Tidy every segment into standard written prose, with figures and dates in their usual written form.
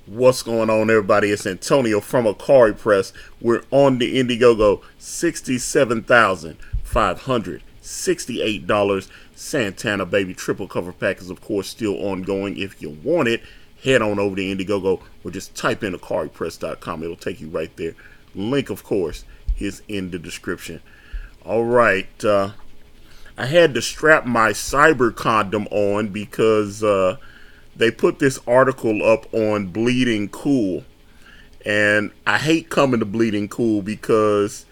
What's going on, everybody? It's Antonio from Ikari Press. We're on the Indiegogo, $67,568. Santana Baby triple cover pack is, of course, still ongoing. If you want it, head on over to Indiegogo or just type in IkariPress.com. It'll take you right there. Link, of course, is in the description. All right. I had to strap my cyber condom on because they put this article up on Bleeding Cool. And I hate coming to Bleeding Cool because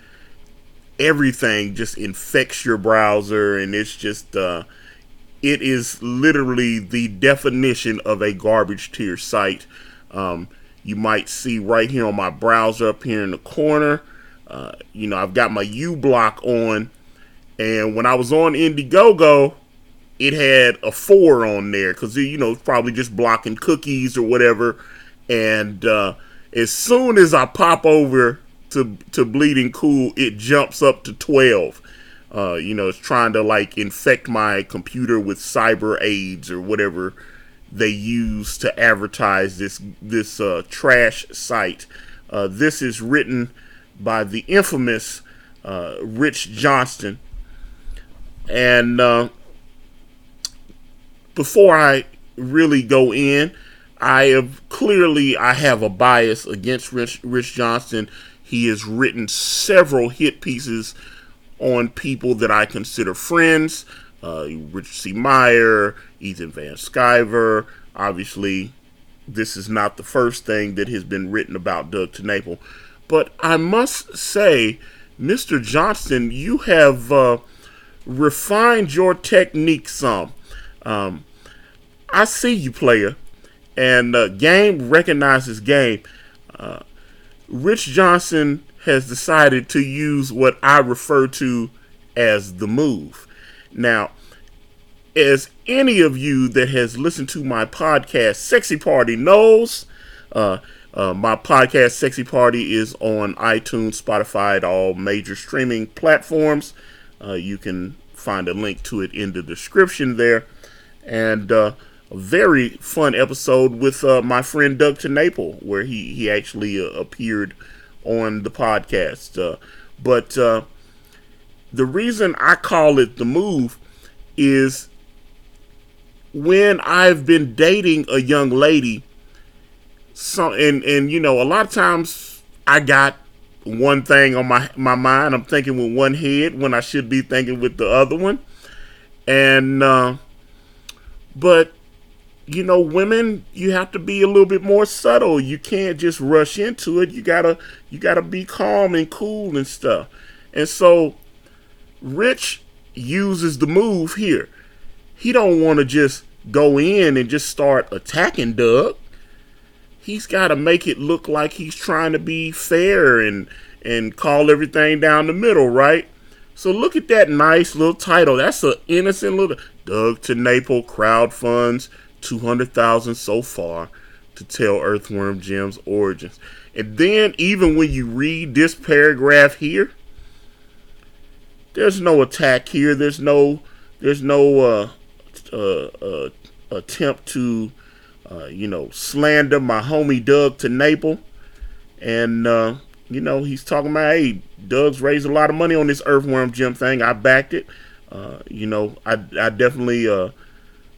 everything just infects your browser, and it's just, it is literally the definition of a garbage tier site. You might see right here on my browser up here in the corner, I've got my U-block on, and when I was on Indiegogo, it had a 4 on there because, it's probably just blocking cookies or whatever. And as soon as I pop over to Bleeding Cool, it jumps up to 12. It's trying to infect my computer with cyber AIDS or whatever they use to advertise this trash site. This is written by the infamous Rich Johnston. And before I really go in, I have a bias against Rich Johnston. He has written several hit pieces on people that I consider friends. Richard C. Meyer, Ethan Van Sciver. Obviously, this is not the first thing that has been written about Doug TenNapel. But I must say, Mr. Johnston, you have refined your technique some. I see you, player, and game recognizes game. Rich Johnston has decided to use what I refer to as the move. Now, as any of you that has listened to my podcast, Sexy Party, knows, my podcast, Sexy Party, is on iTunes, Spotify, all major streaming platforms. You can find a link to it in the description there. And a very fun episode with my friend Doug TenNapel, where he actually appeared on the podcast. But the reason I call it the move is when I've been dating a young lady, and a lot of times I got one thing on my mind. I'm thinking with one head when I should be thinking with the other one. And but women, you have to be a little bit more subtle. You can't just rush into it. You gotta be calm and cool and stuff. And so Rich uses the move here. He don't want to just go in and just start attacking Doug. He's got to make it look like he's trying to be fair and call everything down the middle, right? So look at that nice little title. That's an innocent little Doug TenNapel crowdfunds $200,000 so far to tell Earthworm Jim's origins. And then even when you read this paragraph here, there's no attack here. There's no attempt to slander my homie Doug TenNapel. And he's talking about, hey, Doug's raised a lot of money on this Earthworm Jim thing. I backed it. I definitely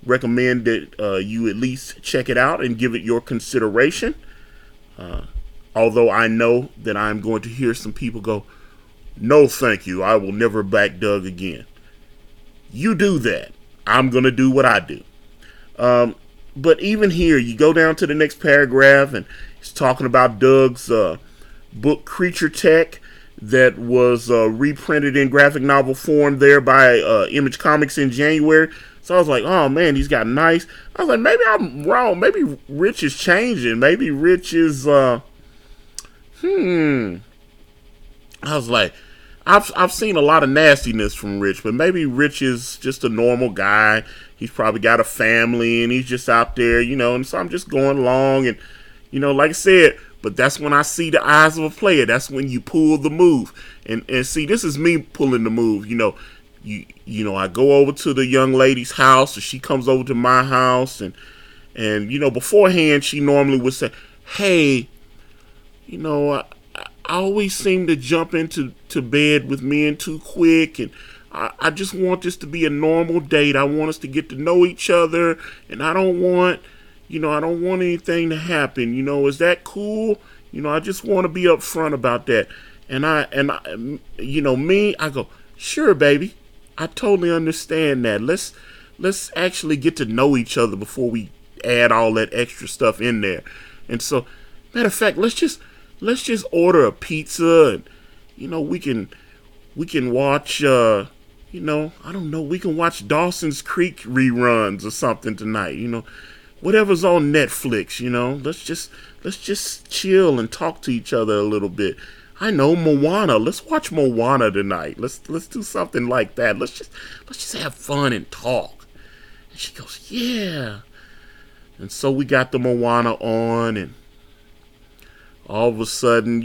recommend that you at least check it out and give it your consideration. Although I know that I'm going to hear some people go, no, thank you. I will never back Doug again. You do that. I'm going to do what I do. But even here, you go down to the next paragraph, and he's talking about Doug's book Creature Tech that was reprinted in graphic novel form there by Image Comics in January. So I was like, oh man, he's got nice. I was like, maybe I'm wrong. Maybe Rich is changing. Maybe Rich is I was like, I've seen a lot of nastiness from Rich, but maybe Rich is just a normal guy. He's probably got a family and he's just out there, and so I'm just going along and, like I said, but that's when I see the eyes of a player. That's when you pull the move. And see, this is me pulling the move. I go over to the young lady's house, or she comes over to my house, and beforehand she normally would say, hey, I always seem to jump into bed with men too quick, and I just want this to be a normal date. I want us to get to know each other, and I don't want anything to happen. Is that cool? I just want to be upfront about that. I go, sure, baby. I totally understand that. Let's actually get to know each other before we add all that extra stuff in there. And so, matter of fact, let's just order a pizza, and we can watch I don't know, we can watch Dawson's Creek reruns or something tonight. Whatever's on Netflix. Let's just chill and talk to each other a little bit. I know, Moana. Let's watch Moana tonight. Let's do something like that. Let's just have fun and talk. And she goes, yeah. And so we got the Moana on, and all of a sudden,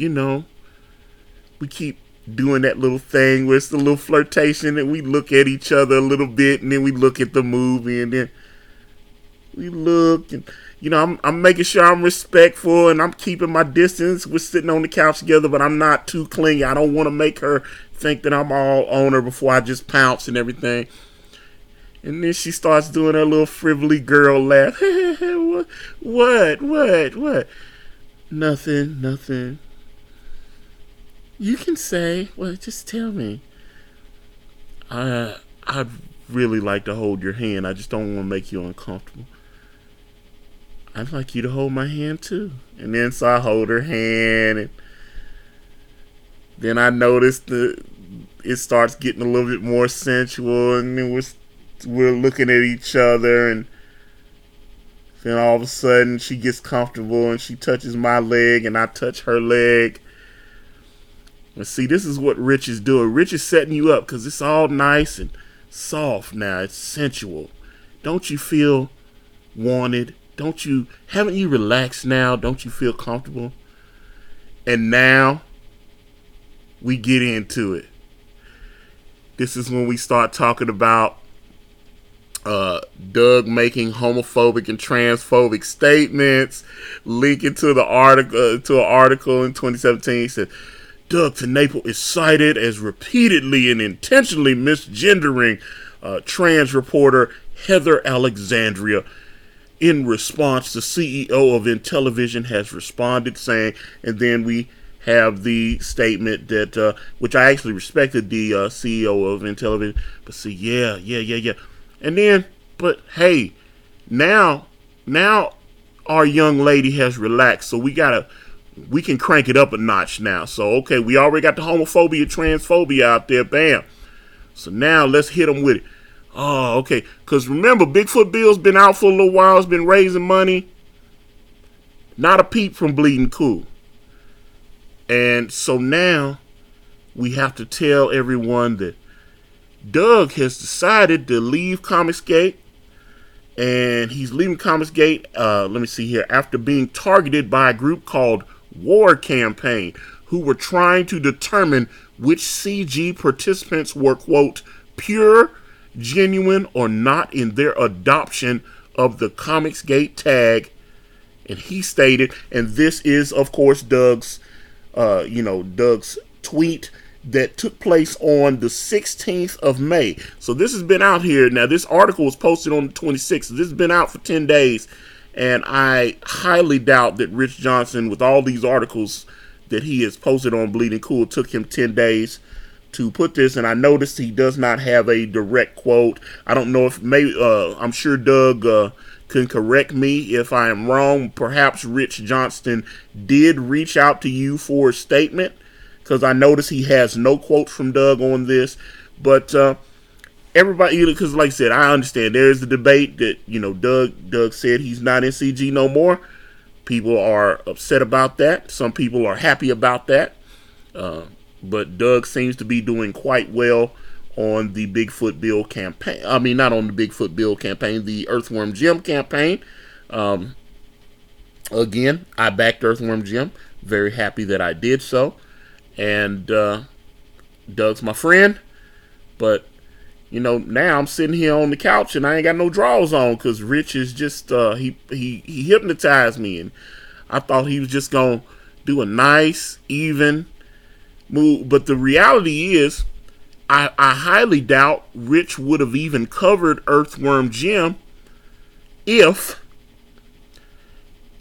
we keep doing that little thing where it's the little flirtation, and we look at each other a little bit, and then we look at the movie, and then we look, and I'm making sure I'm respectful, and I'm keeping my distance. We're sitting on the couch together, but I'm not too clingy. I don't want to make her think that I'm all on her before I just pounce and everything. And then she starts doing her little frivolly girl laugh. What? Nothing. You can say, well, just tell me. I'd really like to hold your hand. I just don't want to make you uncomfortable. I'd like you to hold my hand too. And then so I hold her hand, and then I noticed it starts getting a little bit more sensual, and then we're looking at each other, and then all of a sudden she gets comfortable and she touches my leg and I touch her leg. And see, this is what Rich is doing. Rich is setting you up because it's all nice and soft now. It's sensual. Don't you feel wanted? Haven't you relaxed now? Don't you feel comfortable? And now we get into it. This is when we start talking about Doug making homophobic and transphobic statements, linking to the article an article in 2017. He said Doug TenNapel is cited as repeatedly and intentionally misgendering trans reporter Heather Alexandria. In response, the CEO of Intellivision has responded saying, and then we have the statement that, which I actually respected the CEO of Intellivision, but see, yeah. And then, but hey, now our young lady has relaxed, so we can crank it up a notch now. So, okay, we already got the homophobia, transphobia out there, bam. So now let's hit them with it. Oh, okay. Because remember, Bigfoot Bill's been out for a little while. It's been raising money. Not a peep from Bleeding Cool. And so now we have to tell everyone that Doug has decided to leave Comicsgate. And he's leaving Comicsgate, let me see here, after being targeted by a group called War Campaign, who were trying to determine which CG participants were, quote, pure, genuine, or not in their adoption of the Comicsgate tag. And he stated, and this is of course Doug's tweet that took place on the 16th of May. So this has been out here. Now this article was posted on the 26th. So this has been out for 10 days. And I highly doubt that Rich Johnston, with all these articles that he has posted on Bleeding Cool, took him 10 days to put this. And I noticed he does not have a direct quote. I don't know if maybe I'm sure Doug can correct me if I am wrong. Perhaps Rich Johnston did reach out to you for a statement, because I noticed he has no quote from Doug on this. But everybody, because like I said, I understand there is the debate that Doug said he's not in CG no more. People are upset about that. Some people are happy about that. But Doug seems to be doing quite well on the Bigfoot Bill campaign. I mean, not on the Bigfoot Bill campaign, the Earthworm Jim campaign. Again, I backed Earthworm Jim. Very happy that I did so. And Doug's my friend. But, now I'm sitting here on the couch and I ain't got no drawers on because Rich is just, he hypnotized me. And I thought he was just gonna do a nice, even move. But the reality is, I highly doubt Rich would have even covered Earthworm Jim if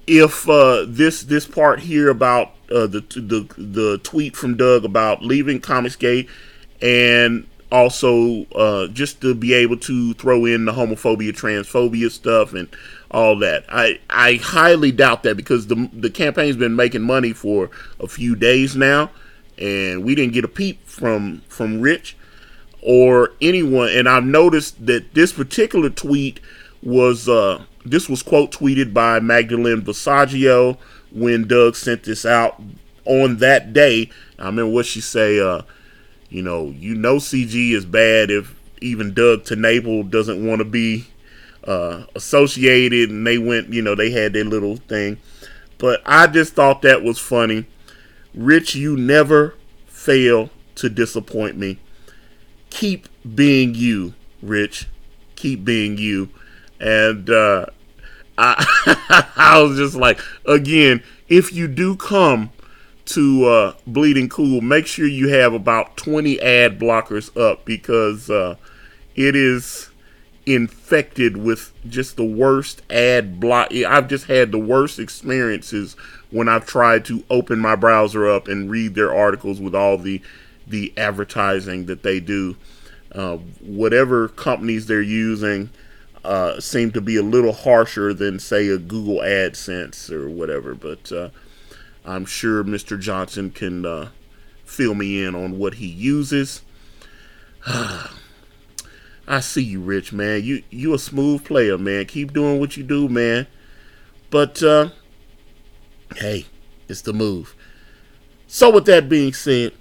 this part here about the tweet from Doug about leaving Comicsgate, and also just to be able to throw in the homophobia, transphobia stuff and all that. I highly doubt that, because the campaign's been making money for a few days now, and we didn't get a peep from Rich or anyone. And I've noticed that this particular tweet was this was quote tweeted by Magdalene Visaggio when Doug sent this out on that day. I remember what she say. You know CG is bad if even Doug TenNapel doesn't want to be associated, and they went, they had their little thing. But I just thought that was funny. Rich, you never fail to disappoint me. Keep being you, Rich. Keep being you. And I was just like, again, if you do come to Bleeding Cool, make sure you have about 20 ad blockers up, because it is infected with just the worst ad block. I've just had the worst experiences when I've tried to open my browser up and read their articles with all the advertising that they do. Whatever companies they're using seem to be a little harsher than, say, a Google AdSense or whatever. But I'm sure Mr. Johnston can fill me in on what he uses. I see you, Rich, man. You a smooth player, man. Keep doing what you do, man. But hey, it's the move. So with that being said,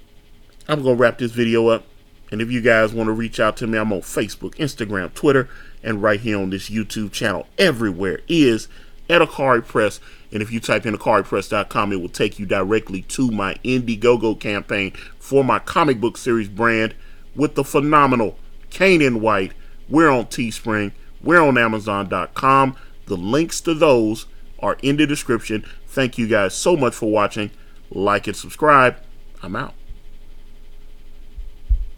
I'm going to wrap this video up. And if you guys want to reach out to me, I'm on Facebook, Instagram, Twitter, and right here on this YouTube channel. Everywhere is at Ikari Press. And if you type in IkariPress.com, it will take you directly to my Indiegogo campaign for my comic book series brand with the phenomenal Kane and White. We're on Teespring. We're on Amazon.com. The links to those are in the description. Thank you guys so much for watching. Like and subscribe. I'm out.